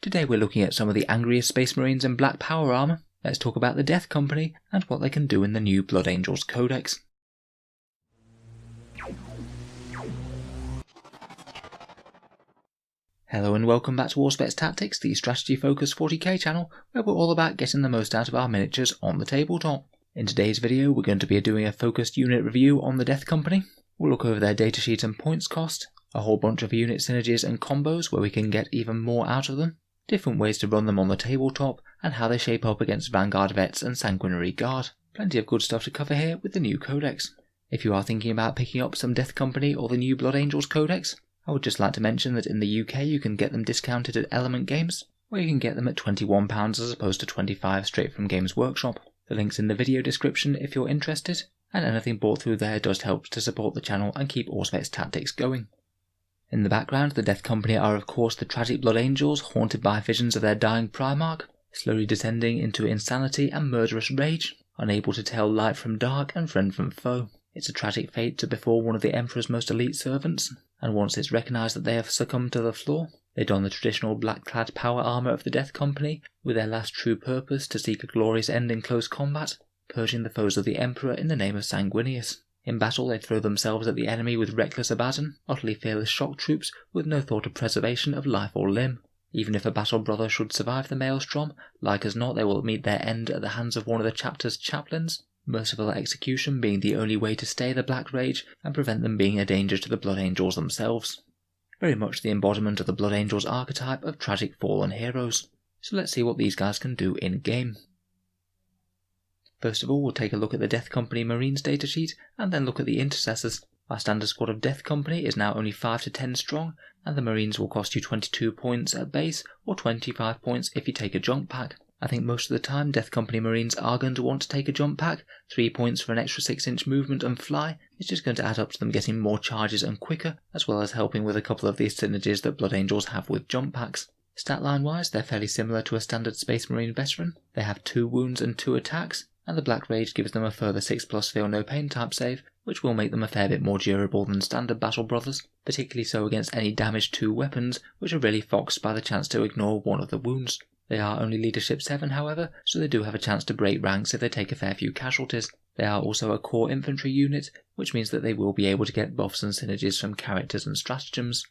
Today we're looking at some of the angriest Space Marines in black power armor. Let's talk about the Death Company and what they can do in the new Blood Angels Codex. Hello and welcome back to Auspex Tactics, the strategy-focused 40k channel, where we're all about getting the most out of our miniatures on the tabletop. In today's video we're going to be doing a focused unit review on the Death Company. We'll look over their datasheet and points cost, a whole bunch of unit synergies and combos where we can get even more out of them, different ways to run them on the tabletop, and how they shape up against Vanguard Vets and Sanguinary Guard. Plenty of good stuff to cover here with the new Codex. If you are thinking about picking up some Death Company or the new Blood Angels Codex, I would just like to mention that in the UK you can get them discounted at Element Games, where you can get them at £21 as opposed to £25 straight from Games Workshop. The link's in the video description if you're interested, and anything bought through there does help to support the channel and keep Auspex Tactics going. In the background, the Death Company are of course the tragic Blood Angels haunted by visions of their dying Primarch, slowly descending into insanity and murderous rage, unable to tell light from dark and friend from foe. It's a tragic fate to befall one of the Emperor's most elite servants, and once it's recognised that they have succumbed to the flaw, they don the traditional black-clad power armour of the Death Company, with their last true purpose to seek a glorious end in close combat, purging the foes of the Emperor in the name of Sanguinius. In battle they throw themselves at the enemy with reckless abandon, utterly fearless shock troops with no thought of preservation of life or limb. Even if a battle brother should survive the maelstrom, like as not they will meet their end at the hands of one of the chapter's chaplains, merciful execution being the only way to stay the Black Rage and prevent them being a danger to the Blood Angels themselves. Very much the embodiment of the Blood Angels archetype of tragic fallen heroes. So let's see what these guys can do in game. First of all, we'll take a look at the Death Company Marines datasheet, and then look at the Intercessors. Our standard squad of Death Company is now only 5 to 10 strong, and the Marines will cost you 22 points at base, or 25 points if you take a jump pack. I think most of the time Death Company Marines are going to want to take a jump pack. 3 points for an extra 6-inch movement and fly is just going to add up to them getting more charges and quicker, as well as helping with a couple of these synergies that Blood Angels have with jump packs. Statline wise, they're fairly similar to a standard Space Marine veteran. They have 2 wounds and 2 attacks, and the Black Rage gives them a further 6+ Feel No Pain type save, which will make them a fair bit more durable than standard Battle Brothers, particularly so against any damage to weapons, which are really foxed by the chance to ignore one of the wounds. They are only Leadership 7 however, so they do have a chance to break ranks if they take a fair few casualties. They are also a core infantry unit, which means that they will be able to get buffs and synergies from characters and stratagems.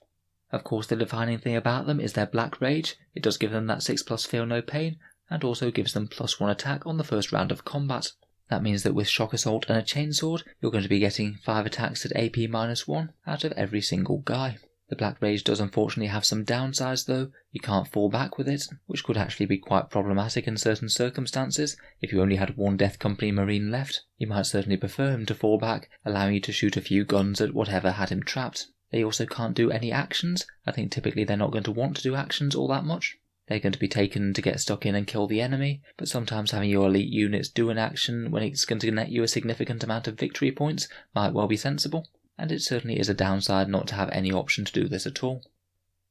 Of course the defining thing about them is their Black Rage. It does give them that 6+ Feel No Pain, and also gives them +1 attack on the first round of combat. That means that with Shock Assault and a Chainsword, you're going to be getting 5 attacks at AP-1 out of every single guy. The Black Rage does unfortunately have some downsides though. You can't fall back with it, which could actually be quite problematic in certain circumstances. If you only had one Death Company Marine left, you might certainly prefer him to fall back, allowing you to shoot a few guns at whatever had him trapped. They also can't do any actions. I think typically they're not going to want to do actions all that much. They're going to be taken to get stuck in and kill the enemy, but sometimes having your elite units do an action when it's going to net you a significant amount of victory points might well be sensible, and it certainly is a downside not to have any option to do this at all.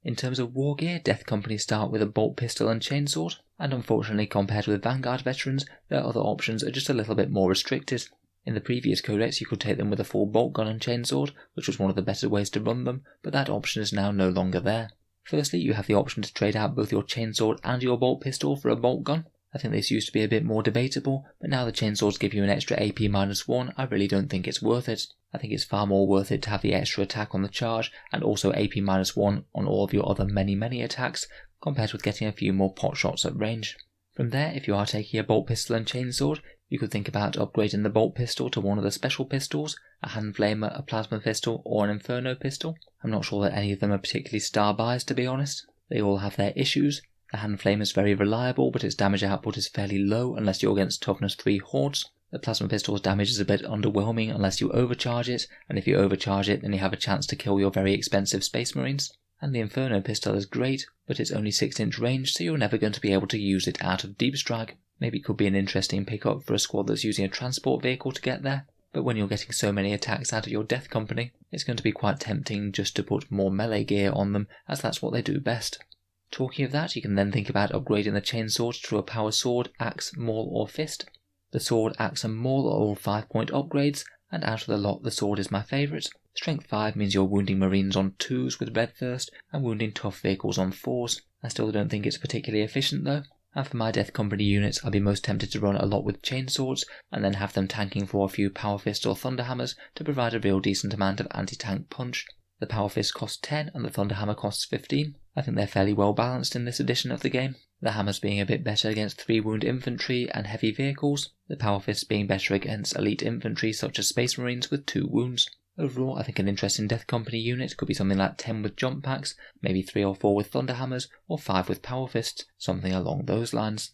In terms of war gear, Death Company start with a bolt pistol and chainsword, and unfortunately compared with Vanguard veterans, their other options are just a little bit more restricted. In the previous codex you could take them with a full bolt gun and chainsword, which was one of the better ways to run them, but that option is now no longer there. Firstly, you have the option to trade out both your chainsword and your bolt pistol for a bolt gun. I think this used to be a bit more debatable, but now the chainswords give you an extra AP-1, I really don't think it's worth it. I think it's far more worth it to have the extra attack on the charge and also AP-1 on all of your other many attacks, compared with getting a few more pot shots at range. From there, if you are taking a bolt pistol and chainsword, you could think about upgrading the bolt pistol to one of the special pistols, a hand flamer, a plasma pistol, or an inferno pistol. I'm not sure that any of them are particularly star buys to be honest. They all have their issues. The hand flamer is very reliable, but its damage output is fairly low unless you're against toughness 3 hordes. The plasma pistol's damage is a bit underwhelming unless you overcharge it, and if you overcharge it then you have a chance to kill your very expensive Space Marines. And the Inferno pistol is great, but it's only 6-inch range, so you're never going to be able to use it out of deep strike. Maybe it could be an interesting pickup for a squad that's using a transport vehicle to get there, but when you're getting so many attacks out of your Death Company, it's going to be quite tempting just to put more melee gear on them, as that's what they do best. Talking of that, you can then think about upgrading the chainsword to a power sword, axe, maul or fist. The sword, axe and maul are all 5-point upgrades, and out of the lot the sword is my favourite. Strength 5 means you're wounding Marines on 2s with Red Thirst and wounding tough vehicles on 4s. I still don't think it's particularly efficient though, and for my Death Company units I'd be most tempted to run a lot with chainswords and then have them tanking for a few power fists or thunderhammers to provide a real decent amount of anti-tank punch. The power fist costs 10 and the thunderhammer costs 15. I think they're fairly well balanced in this edition of the game, the hammers being a bit better against 3-wound infantry and heavy vehicles, the power fists being better against elite infantry such as Space Marines with 2 wounds. Overall, I think an interesting Death Company unit could be something like 10 with jump packs, maybe 3 or 4 with thunderhammers, or 5 with power fists, something along those lines.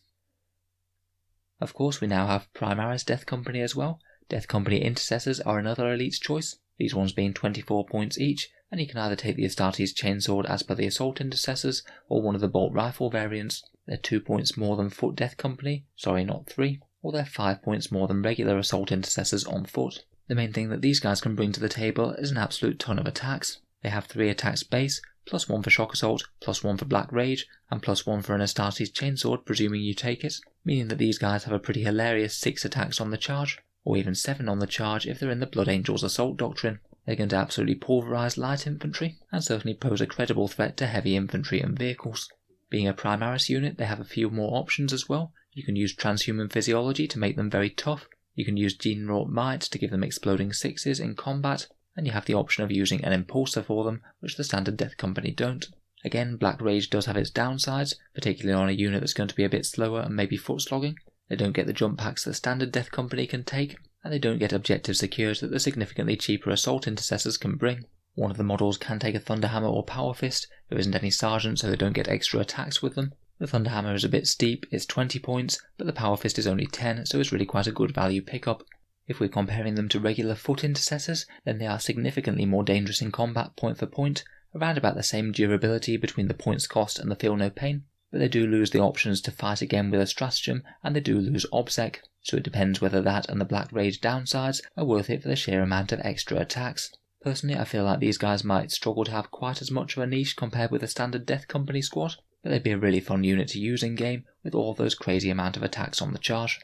Of course, we now have Primaris Death Company as well. Death Company Intercessors are another elite choice, these ones being 24 points each, and you can either take the Astartes Chainsword as per the Assault Intercessors, or one of the Bolt Rifle variants. They're 2 points more than Foot Death Company, sorry not 3, or they're 5 points more than regular Assault Intercessors on foot. The main thing that these guys can bring to the table is an absolute ton of attacks. They have 3 attacks base, plus 1 for Shock Assault, plus 1 for Black Rage, and plus 1 for an Astartes Chainsword presuming you take it, meaning that these guys have a pretty hilarious 6 attacks on the charge, or even 7 on the charge if they're in the Blood Angels Assault Doctrine. They're going to absolutely pulverise light infantry, and certainly pose a credible threat to heavy infantry and vehicles. Being a Primaris unit, they have a few more options as well. You can use Transhuman Physiology to make them very tough, you can use Gene-wrought Might to give them exploding 6s in combat, and you have the option of using an Impulsor for them, which the standard Death Company don't. Again, Black Rage does have its downsides, particularly on a unit that's going to be a bit slower and maybe foot slogging. They don't get the jump packs that standard Death Company can take, and they don't get objectives secured that the significantly cheaper Assault Intercessors can bring. One of the models can take a Thunderhammer or Power Fist, there isn't any Sergeant so they don't get extra attacks with them. The Thunderhammer is a bit steep, it's 20 points, but the Power Fist is only 10, so it's really quite a good value pickup. If we're comparing them to regular Foot Intercessors, then they are significantly more dangerous in combat point for point, around about the same durability between the points cost and the Feel No Pain, but they do lose the options to fight again with a stratagem, and they do lose Obsec, so it depends whether that and the Black Rage downsides are worth it for the sheer amount of extra attacks. Personally, I feel like these guys might struggle to have quite as much of a niche compared with a standard Death Company squad, but they'd be a really fun unit to use in game with all those crazy amount of attacks on the charge.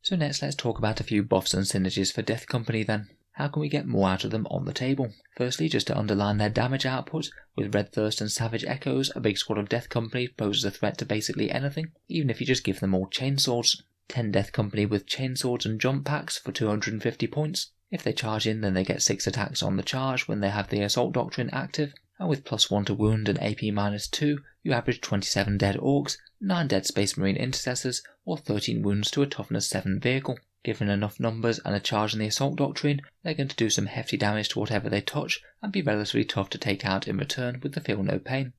So next let's talk about a few buffs and synergies for Death Company then. How can we get more out of them on the table? Firstly, just to underline their damage output, with Red Thirst and Savage Echoes, a big squad of Death Company poses a threat to basically anything, even if you just give them all chainswords. 10 Death Company with chainswords and jump packs for 250 points. If they charge in, then they get 6 attacks on the charge when they have the Assault Doctrine active, and with plus 1 to wound and AP minus 2, you average 27 dead Orcs, 9 dead Space Marine Intercessors, or 13 wounds to a toughness 7 vehicle. Given enough numbers and a charge in the Assault Doctrine, they're going to do some hefty damage to whatever they touch, and be relatively tough to take out in return with the Feel No Pain.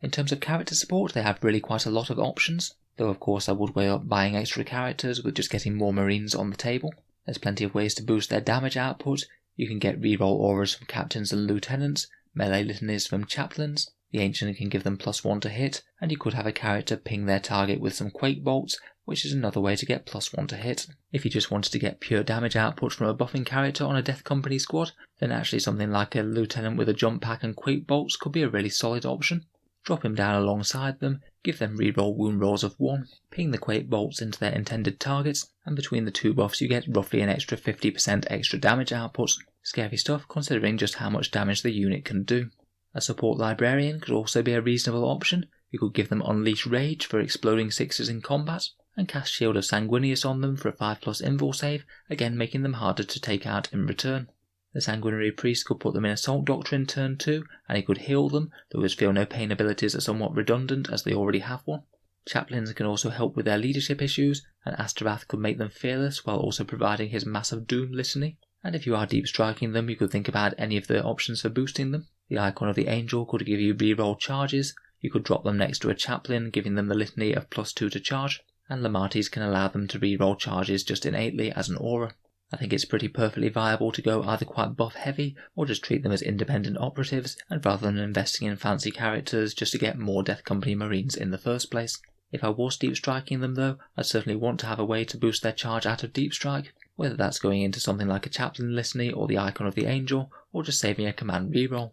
In terms of character support, they have really quite a lot of options, though of course I would weigh up buying extra characters with just getting more Marines on the table. There's plenty of ways to boost their damage output. You can get reroll auras from Captains and Lieutenants, melee litanies from Chaplains, the Ancient can give them plus 1 to hit, and you could have a character ping their target with some Quake Bolts, which is another way to get plus 1 to hit. If you just wanted to get pure damage output from a buffing character on a Death Company squad, then actually something like a Lieutenant with a jump pack and Quake Bolts could be a really solid option. Drop him down alongside them, give them reroll wound rolls of 1, ping the Quake Bolts into their intended targets, and between the 2 buffs you get roughly an extra 50% extra damage output. Scary stuff considering just how much damage the unit can do. A support librarian could also be a reasonable option. You could give them Unleash Rage for exploding 6s in combat, and cast Shield of Sanguinius on them for a 5+ invul save, again making them harder to take out in return. The Sanguinary Priest could put them in Assault Doctrine turn 2, and he could heal them, though his Feel No Pain abilities are somewhat redundant as they already have one. Chaplains can also help with their leadership issues, and Astaroth could make them fearless while also providing his Massive Doom litany. And if you are deep striking them, you could think about any of the options for boosting them. The Icon of the Angel could give you reroll charges, you could drop them next to a Chaplain, giving them the litany of plus 2 to charge, and Lamatis can allow them to reroll charges just innately as an aura. I think it's pretty perfectly viable to go either quite buff heavy, or just treat them as independent operatives, and rather than investing in fancy characters just to get more Death Company Marines in the first place. If I was deep striking them though, I'd certainly want to have a way to boost their charge out of deep strike, whether that's going into something like a Chaplain litany or the Icon of the Angel, or just saving a command reroll.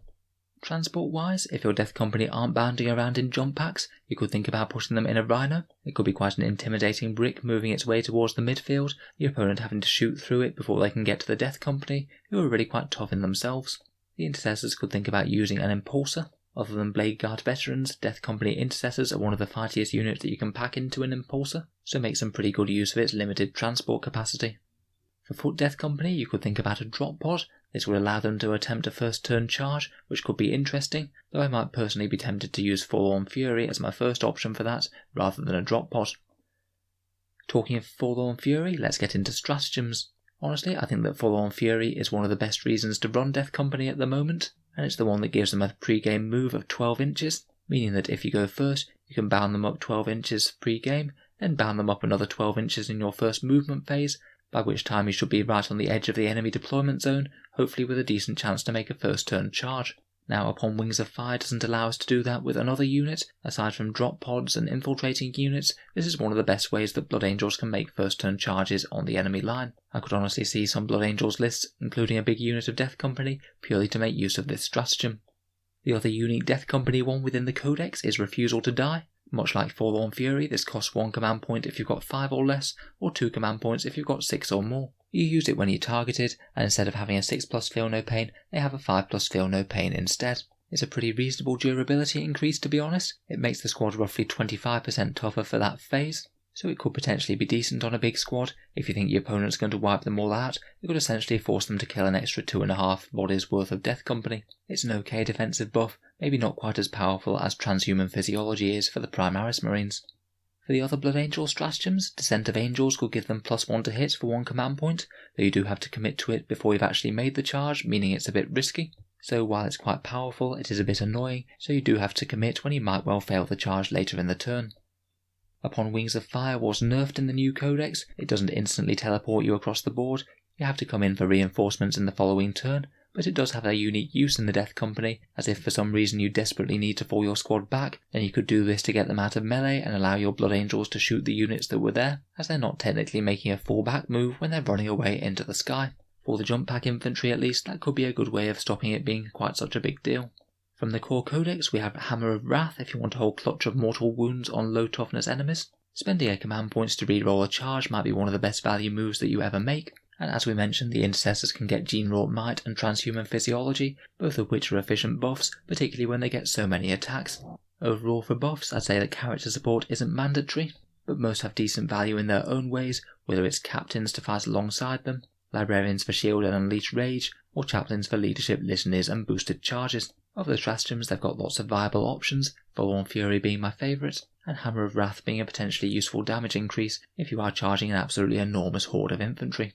Transport wise, if your Death Company aren't bounding around in jump packs, you could think about putting them in a Rhino. It could be quite an intimidating brick moving its way towards the midfield, your opponent having to shoot through it before they can get to the Death Company, who are really quite tough in themselves. The Intercessors could think about using an Impulsor. Other than Blade Guard veterans, Death Company Intercessors are one of the fightiest units that you can pack into an Impulsor, so make some pretty good use of its limited transport capacity. For Foot Death Company, you could think about a drop pod. This would allow them to attempt a first turn charge, which could be interesting, though I might personally be tempted to use Forlorn Fury as my first option for that, rather than a drop pod. Talking of Forlorn Fury, let's get into stratagems. Honestly, I think that Forlorn Fury is one of the best reasons to run Death Company at the moment, and it's the one that gives them a pre-game move of 12 inches, meaning that if you go first, you can bound them up 12 inches pre-game, then bound them up another 12 inches in your first movement phase, by which time you should be right on the edge of the enemy deployment zone, hopefully with a decent chance to make a first turn charge. Now, Upon Wings of Fire doesn't allow us to do that with another unit. Aside from drop pods and infiltrating units, this is one of the best ways that Blood Angels can make first turn charges on the enemy line. I could honestly see some Blood Angels lists, including a big unit of Death Company, purely to make use of this stratagem. The other unique Death Company one within the Codex is Refusal to Die. Much like Forlorn Fury, this costs 1 command point if you've got 5 or less, or 2 command points if you've got 6 or more. You use it when you're targeted, and instead of having a 6+ feel no pain, they have a 5+ feel no pain instead. It's a pretty reasonable durability increase, to be honest. It makes the squad roughly 25% tougher for that phase, so it could potentially be decent on a big squad. If you think your opponent's going to wipe them all out, it could essentially force them to kill an extra 2.5 bodies worth of Death Company. It's an okay defensive buff, maybe not quite as powerful as Transhuman Physiology is for the Primaris Marines. For the other Blood Angel stratagems, Descent of Angels could give them +1 to hit for 1 command point, though you do have to commit to it before you've actually made the charge, meaning it's a bit risky. So while it's quite powerful, it is a bit annoying, so you do have to commit when you might well fail the charge later in the turn. Upon Wings of Fire was nerfed in the new codex. It doesn't instantly teleport you across the board. You have to come in for reinforcements in the following turn, but it does have a unique use in the Death Company, as if for some reason you desperately need to fall your squad back, then you could do this to get them out of melee and allow your Blood Angels to shoot the units that were there, as they're not technically making a fallback move when they're running away into the sky. For the jump pack infantry at least, that could be a good way of stopping it being quite such a big deal. From the core codex we have Hammer of Wrath if you want to hold Clutch of Mortal Wounds on low toughness enemies. Spending a command points to reroll a charge might be one of the best value moves that you ever make, and as we mentioned, the Intercessors can get Gene-Wrought Might and Transhuman Physiology, both of which are efficient buffs, particularly when they get so many attacks. Overall for buffs, I'd say that character support isn't mandatory, but most have decent value in their own ways, whether it's captains to fight alongside them, librarians for shield and unleash rage, or chaplains for leadership, litanies and boosted charges. Of the stratagems, they've got lots of viable options, Forlorn Fury being my favourite, and Hammer of Wrath being a potentially useful damage increase if you are charging an absolutely enormous horde of infantry.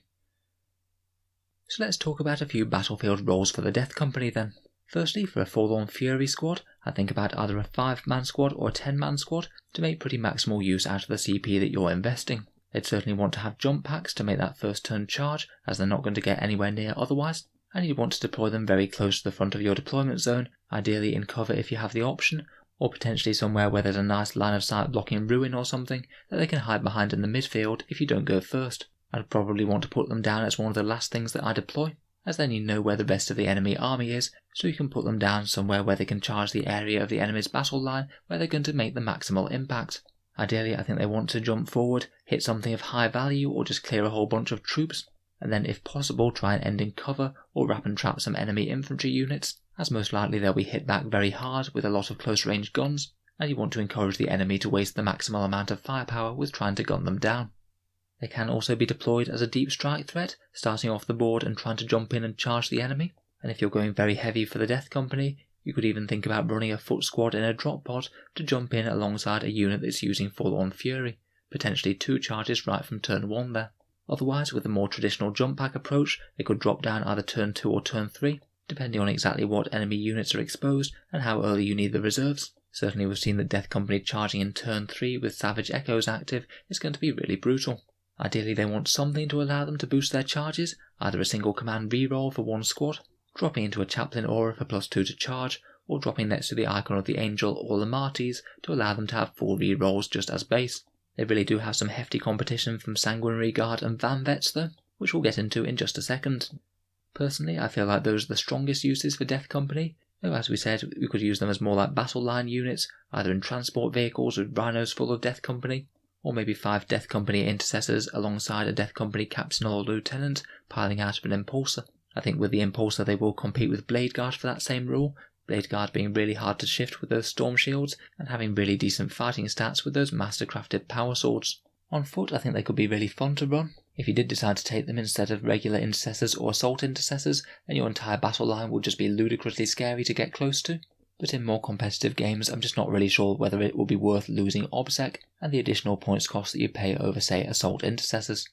So let's talk about a few battlefield roles for the Death Company then. Firstly, for a Forlorn Fury squad, I think about either a 5-man squad or a 10-man squad to make pretty maximal use out of the CP that you're investing. They'd certainly want to have jump packs to make that first turn charge, as they're not going to get anywhere near otherwise, and you'd want to deploy them very close to the front of your deployment zone, ideally in cover if you have the option, or potentially somewhere where there's a nice line of sight blocking ruin or something that they can hide behind in the midfield if you don't go first. I'd probably want to put them down as one of the last things that I deploy, as then you know where the rest of the enemy army is, so you can put them down somewhere where they can charge the area of the enemy's battle line where they're going to make the maximal impact. Ideally, I think they want to jump forward, hit something of high value, or just clear a whole bunch of troops, and then if possible try and end in cover or wrap and trap some enemy infantry units, as most likely they'll be hit back very hard with a lot of close range guns, and you want to encourage the enemy to waste the maximal amount of firepower with trying to gun them down. They can also be deployed as a deep strike threat, starting off the board and trying to jump in and charge the enemy, and if you're going very heavy for the Death Company, you could even think about running a foot squad in a drop pod to jump in alongside a unit that's using Forlorn Fury, potentially 2 charges right from turn 1 there. Otherwise, with a more traditional jump pack approach, they could drop down either turn 2 or turn 3, depending on exactly what enemy units are exposed and how early you need the reserves. Certainly we've seen that Death Company charging in turn 3 with Savage Echoes active is going to be really brutal. Ideally they want something to allow them to boost their charges, either a single command reroll for 1 squad, dropping into a Chaplain Aura for +2 to charge, or dropping next to the icon of the Angel or the Martes to allow them to have 4 rerolls just as base. They really do have some hefty competition from Sanguinary Guard and Van Vets though, which we'll get into in just a second. Personally, I feel like those are the strongest uses for Death Company, though as we said, we could use them as more like battle line units, either in transport vehicles with rhinos full of Death Company, or maybe 5 Death Company Intercessors alongside a Death Company Captain or Lieutenant piling out of an Impulsor. I think with the Impulsor they will compete with Blade Guard for that same role, Blade Guard being really hard to shift with those storm shields, and having really decent fighting stats with those mastercrafted power swords. On foot, I think they could be really fun to run. If you did decide to take them instead of regular Intercessors or Assault Intercessors, then your entire battle line would just be ludicrously scary to get close to. But in more competitive games, I'm just not really sure whether it would be worth losing Auspex and the additional points cost that you pay over, say, Assault Intercessors.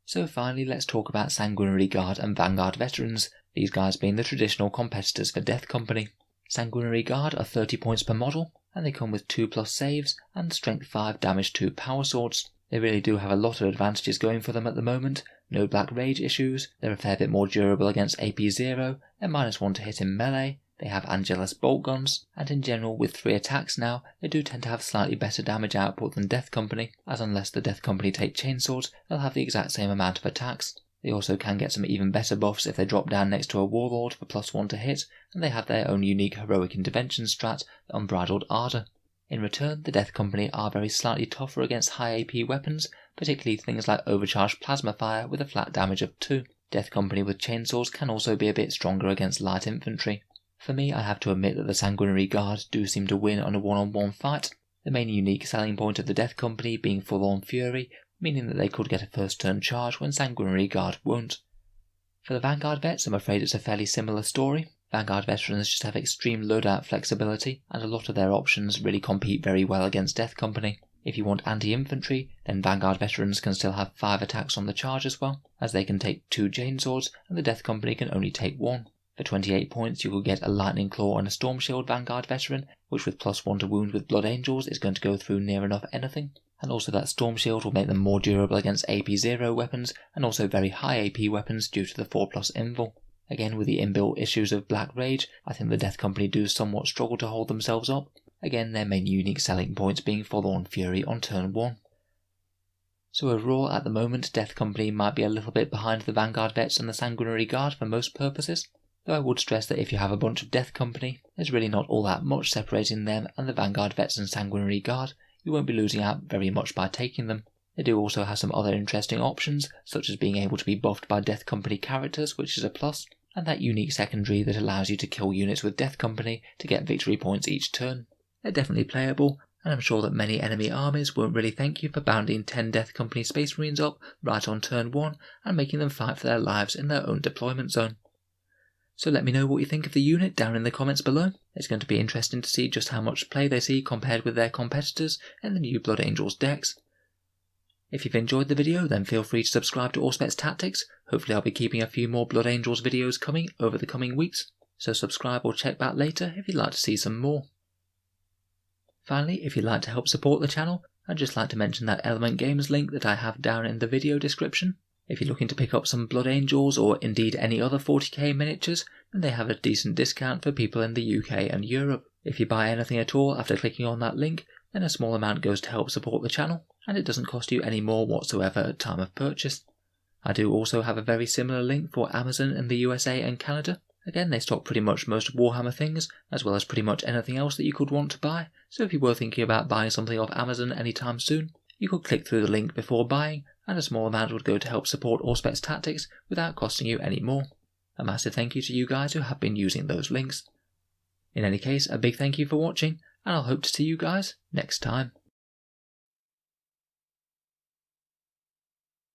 So finally, let's talk about Sanguinary Guard and Vanguard Veterans, these guys being the traditional competitors for Death Company. Sanguinary Guard are 30 points per model, and they come with 2+ saves and strength 5 damage 2 power swords. They really do have a lot of advantages going for them at the moment. No black rage issues, they're a fair bit more durable against AP0, they're -1 to hit in melee, they have Angelus bolt guns, and in general with 3 attacks now, they do tend to have slightly better damage output than Death Company, as unless the Death Company take chainswords, they'll have the exact same amount of attacks. They also can get some even better buffs if they drop down next to a Warlord for +1 to hit, and they have their own unique heroic intervention strat, Unbridled Ardour. In return, the Death Company are very slightly tougher against high AP weapons, particularly things like overcharged plasma fire with a flat damage of 2. Death Company with chainsaws can also be a bit stronger against light infantry. For me, I have to admit that the Sanguinary Guard do seem to win on a one-on-one fight, the main unique selling point of the Death Company being full-on Fury, meaning that they could get a first-turn charge when Sanguinary Guard won't. For the Vanguard Vets, I'm afraid it's a fairly similar story. Vanguard Veterans just have extreme loadout flexibility, and a lot of their options really compete very well against Death Company. If you want anti-infantry, then Vanguard Veterans can still have 5 attacks on the charge as well, as they can take 2 chainswords, and the Death Company can only take 1. For 28 points, you will get a Lightning Claw and a Storm Shield Vanguard Veteran, which with +1 to wound with Blood Angels is going to go through near enough anything. And also that Storm Shield will make them more durable against AP0 weapons, and also very high AP weapons due to the 4+ invul. Again, with the inbuilt issues of Black Rage, I think the Death Company do somewhat struggle to hold themselves up. Again, their main unique selling points being Forlorn Fury on turn 1. So overall, at the moment, Death Company might be a little bit behind the Vanguard Vets and the Sanguinary Guard for most purposes, though I would stress that if you have a bunch of Death Company, there's really not all that much separating them and the Vanguard Vets and Sanguinary Guard. You won't be losing out very much by taking them. They do also have some other interesting options, such as being able to be buffed by Death Company characters, which is a plus, and that unique secondary that allows you to kill units with Death Company to get victory points each turn. They're definitely playable, and I'm sure that many enemy armies won't really thank you for bounding 10 Death Company Space Marines up right on turn 1 and making them fight for their lives in their own deployment zone. So let me know what you think of the unit down in the comments below. It's going to be interesting to see just how much play they see compared with their competitors and the new Blood Angels decks. If you've enjoyed the video, then feel free to subscribe to Auspex Tactics. Hopefully I'll be keeping a few more Blood Angels videos coming over the coming weeks, so subscribe or check back later if you'd like to see some more. Finally, if you'd like to help support the channel, I'd just like to mention that Element Games link that I have down in the video description. If you're looking to pick up some Blood Angels or indeed any other 40k miniatures, then they have a decent discount for people in the UK and Europe. If you buy anything at all after clicking on that link, then a small amount goes to help support the channel, and it doesn't cost you any more whatsoever at time of purchase. I do also have a very similar link for Amazon in the USA and Canada. Again, they stock pretty much most Warhammer things, as well as pretty much anything else that you could want to buy, so if you were thinking about buying something off Amazon anytime soon, you could click through the link before buying, and a small amount would go to help support Auspex Tactics without costing you any more. A massive thank you to you guys who have been using those links. In any case, a big thank you for watching, and I'll hope to see you guys next time.